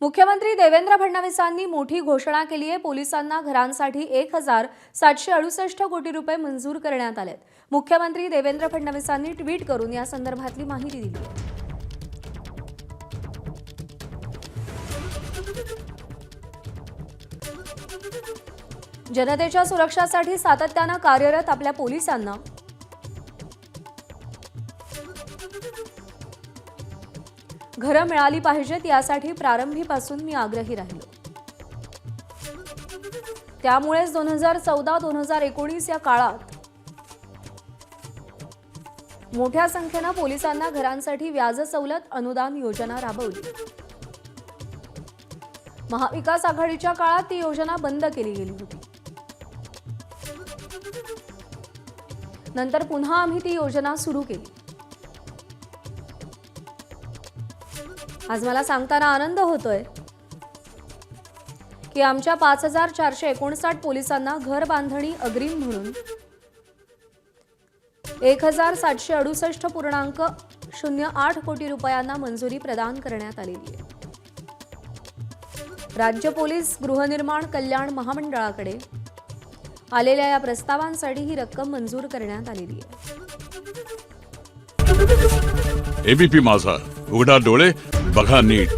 मुख्यमंत्री देवेंद्र फडणवीसांनी मोठी घोषणा केली आहे। पोलिसांना घरांसाठी 1768 कोटी रुपये मंजूर करण्यात आलेत। मुख्यमंत्री देवेंद्र फडणवीसांनी ट्विट करून या संदर्भातली माहिती दिली आहे। जनतेच्या सुरक्षेसाठी सातत्याने कार्यरत आपल्या पोलिसांना घरं मिळाली पाहिजेत यासाठी प्रारंभीपासून मी आग्रही राहिलो। त्यामुळेच 2014-2019 या काळात मोठ्या संख्येने पोलिसांना घरांसाठी व्याज सवलत अनुदान योजना राबवली। महाविकास आघाडीच्या काळात ती योजना बंद केली गेली होती। नंतर पुन्हा आम्ही ती योजना सुरू केली। आज मला सांगताना आनंद होतोय की आमच्या 5459 पोलिसांना घर बांधणी अग्रिम म्हणून 1768.08 कोटी रुपयांना मंजुरी प्रदान करण्यात आलेली आहे। राज्य पोलीस गृहनिर्माण कल्याण महामंडळाकडे आलेल्या या प्रस्तावांसाठी ही रक्कम मंजूर करण्यात आलेली आहे। एबीपी माझा, उघडा डोळे बघा नीट।